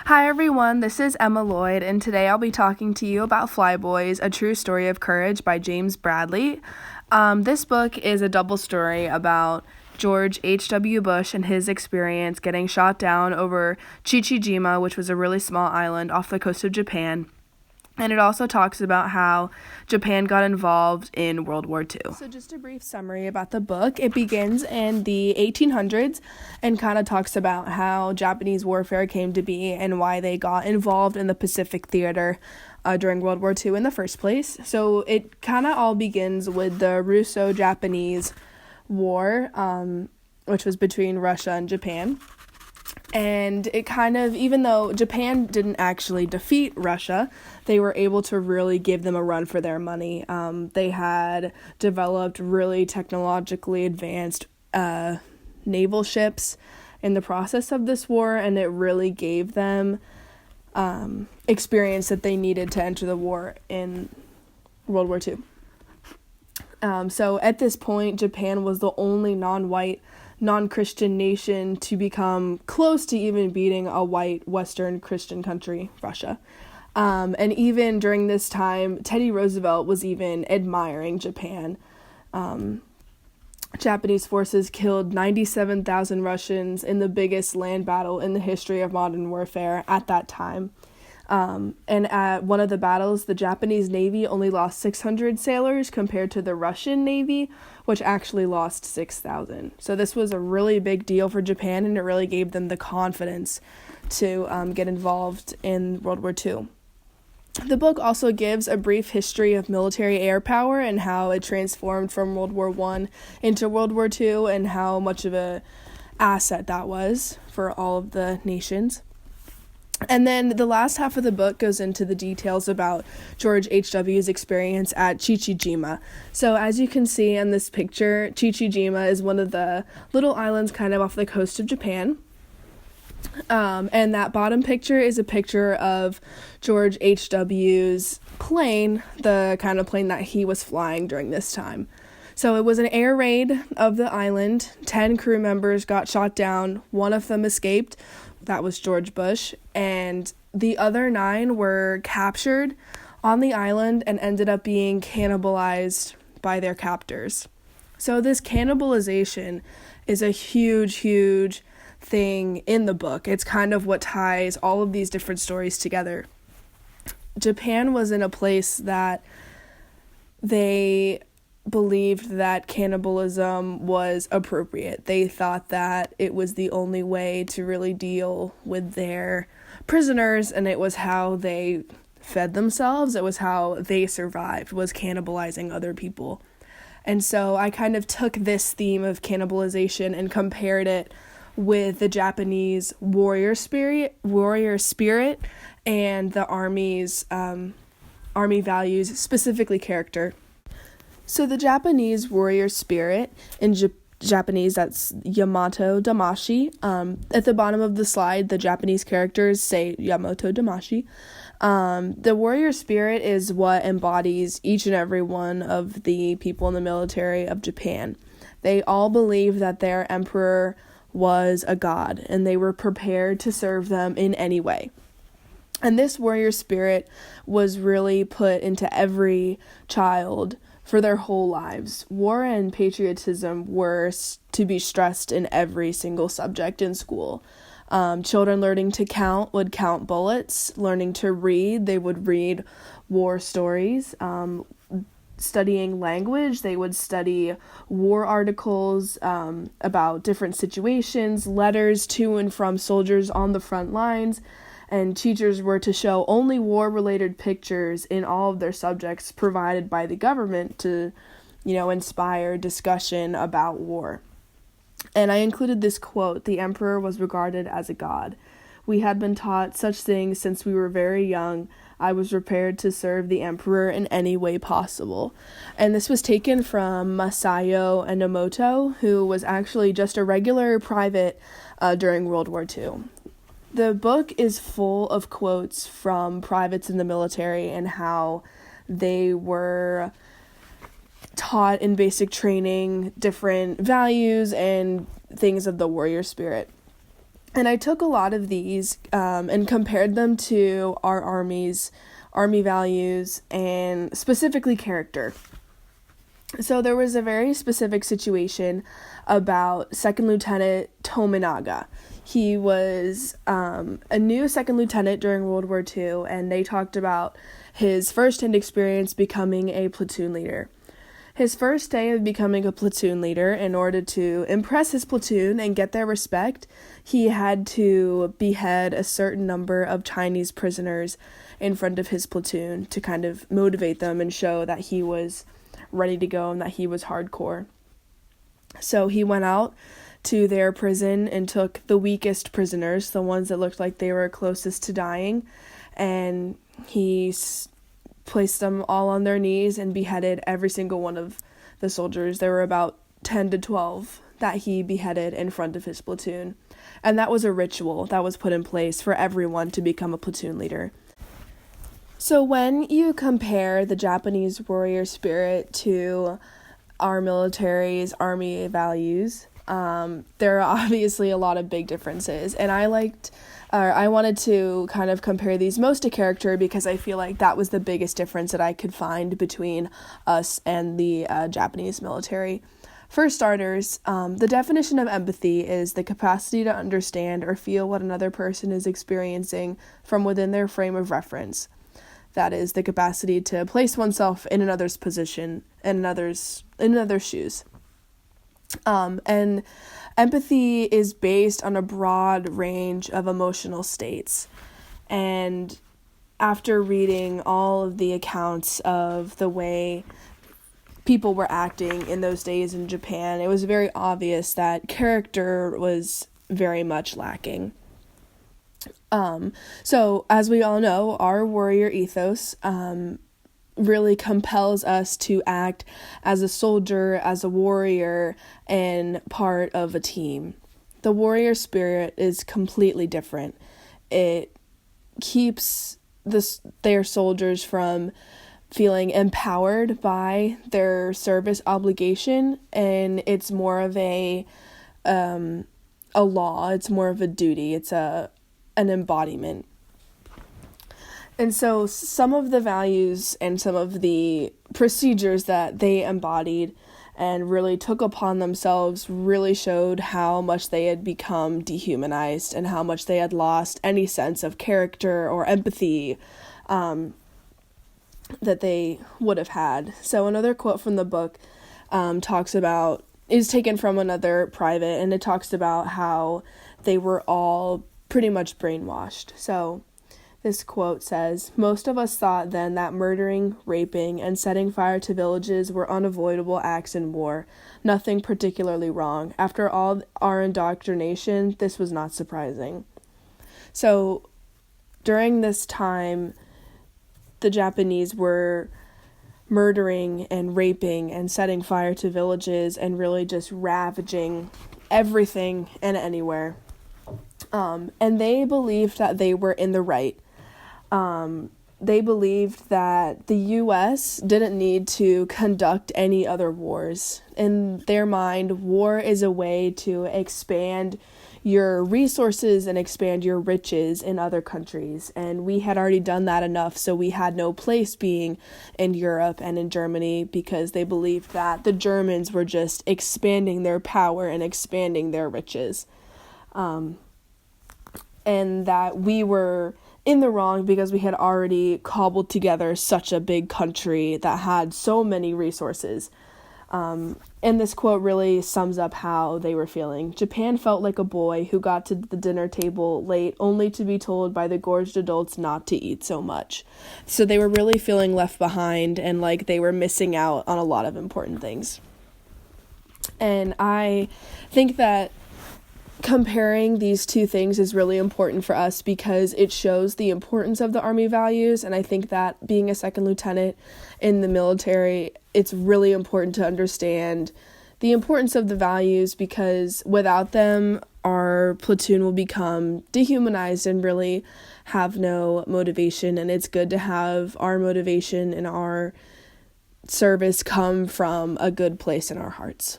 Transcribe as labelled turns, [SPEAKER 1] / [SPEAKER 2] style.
[SPEAKER 1] Hi everyone, this is Emma Lloyd, and today I'll be talking to you about Flyboys, A True Story of Courage by James Bradley. This book is a double story about George H.W. Bush and his experience getting shot down over Chichijima, which was a really small island off the coast of Japan. And it also talks about how Japan got involved in World War II. So just a brief summary about the book. It begins in the 1800s and kind of talks about how Japanese warfare came to be and why they got involved in the Pacific Theater during World War II in the first place. So it kind of all begins with the Russo-Japanese War, which was between Russia and Japan. And it kind of, even though Japan didn't actually defeat Russia, they were able to really give them a run for their money. They had developed really technologically advanced naval ships in the process of this war, and it really gave them experience that they needed to enter the war in World War II. So at this point, Japan was the only non-white, non-Christian nation to become close to even beating a white Western Christian country, Russia. And even during this time, Teddy Roosevelt was even admiring Japan. Japanese forces killed 97,000 Russians in the biggest land battle in the history of modern warfare at that time. And at one of the battles, the Japanese Navy only lost 600 sailors compared to the Russian Navy, which actually lost 6,000. So this was a really big deal for Japan, and it really gave them the confidence to get involved in World War II. The book also gives a brief history of military air power and how it transformed from World War I into World War II and how much of an asset that was for all of the nations. And then the last half of the book goes into the details about George H.W.'s experience at Chichijima. So as you can see in this picture, Chichijima is one of the little islands kind of off the coast of Japan. And that bottom picture is a picture of George H.W.'s plane, the kind of plane that he was flying during this time. So it was an air raid of the island. 10 crew members got shot down. One of them escaped. That was George Bush. And the other 9 were captured on the island and ended up being cannibalized by their captors. So this cannibalization is a huge, huge thing in the book. It's kind of what ties all of these different stories together. Japan was in a place that they believed that cannibalism was appropriate. They thought that it was the only way to really deal with their prisoners, and it was how they fed themselves. It was how they survived, was cannibalizing other people. And so I kind of took this theme of cannibalization and compared it with the Japanese warrior spirit and the army values, specifically character. So the Japanese warrior spirit, in Japanese that's Yamato Damashi. At the bottom of the slide, the Japanese characters say Yamato Damashi. The warrior spirit is what embodies each and every one of the people in the military of Japan. They all believe that their emperor was a god, and they were prepared to serve them in any way. And this warrior spirit was really put into every child for their whole lives. War and patriotism were to be stressed in every single subject in school. Children learning to count would count bullets. Learning to read, they would read war stories. Studying language, they would study war articles about different situations, letters to and from soldiers on the front lines. And teachers were to show only war-related pictures in all of their subjects provided by the government to, inspire discussion about war. And I included this quote: "The emperor was regarded as a god. We had been taught such things since we were very young. I was prepared to serve the emperor in any way possible." And this was taken from Masayo Enomoto, who was actually just a regular private during World War II. The book is full of quotes from privates in the military and how they were taught in basic training different values and things of the warrior spirit. And I took a lot of these and compared them to our Army's Army values and specifically character. So there was a very specific situation about Second Lieutenant Tominaga. He was a new second lieutenant during World War II, and they talked about his first-hand experience becoming a platoon leader. His first day of becoming a platoon leader, in order to impress his platoon and get their respect, he had to behead a certain number of Chinese prisoners in front of his platoon to kind of motivate them and show that he was ready to go and that he was hardcore. So he went out to their prison and took the weakest prisoners, the ones that looked like they were closest to dying, and he placed them all on their knees and beheaded every single one of the soldiers. There were about 10 to 12 that he beheaded in front of his platoon. And that was a ritual that was put in place for everyone to become a platoon leader. So when you compare the Japanese warrior spirit to our military's Army values, there are obviously a lot of big differences. And I wanted to kind of compare these most to character because I feel like that was the biggest difference that I could find between us and the Japanese military. For starters, the definition of empathy is the capacity to understand or feel what another person is experiencing from within their frame of reference. That is the capacity to place oneself in another's position, in another's shoes. And empathy is based on a broad range of emotional states. And after reading all of the accounts of the way people were acting in those days in Japan, it was very obvious that character was very much lacking. So as we all know, our warrior ethos really compels us to act as a soldier, as a warrior, and part of a team. The warrior spirit is completely different. It keeps their soldiers from feeling empowered by their service obligation, and it's more of a law. It's more of a duty. It's an embodiment. And so some of the values and some of the procedures that they embodied and really took upon themselves really showed how much they had become dehumanized and how much they had lost any sense of character or empathy that they would have had. So another quote from the book is taken from another private, and it talks about how they were all pretty much brainwashed. So this quote says, "Most of us thought then that murdering, raping, and setting fire to villages were unavoidable acts in war, nothing particularly wrong. After all our indoctrination, this was not surprising." So during this time, the Japanese were murdering and raping and setting fire to villages and really just ravaging everything and anywhere. And they believed that they were in the right. They believed that the U.S. didn't need to conduct any other wars. In their mind, war is a way to expand your resources and expand your riches in other countries. And we had already done that enough, so we had no place being in Europe and in Germany because they believed that the Germans were just expanding their power and expanding their riches. And that we were in the wrong because we had already cobbled together such a big country that had so many resources. And this quote really sums up how they were feeling. "Japan felt like a boy who got to the dinner table late only to be told by the gorged adults not to eat so much." So they were really feeling left behind and like they were missing out on a lot of important things. And I think that comparing these two things is really important for us because it shows the importance of the Army values, and I think that being a second lieutenant in the military, it's really important to understand the importance of the values because without them, our platoon will become dehumanized and really have no motivation, and it's good to have our motivation and our service come from a good place in our hearts.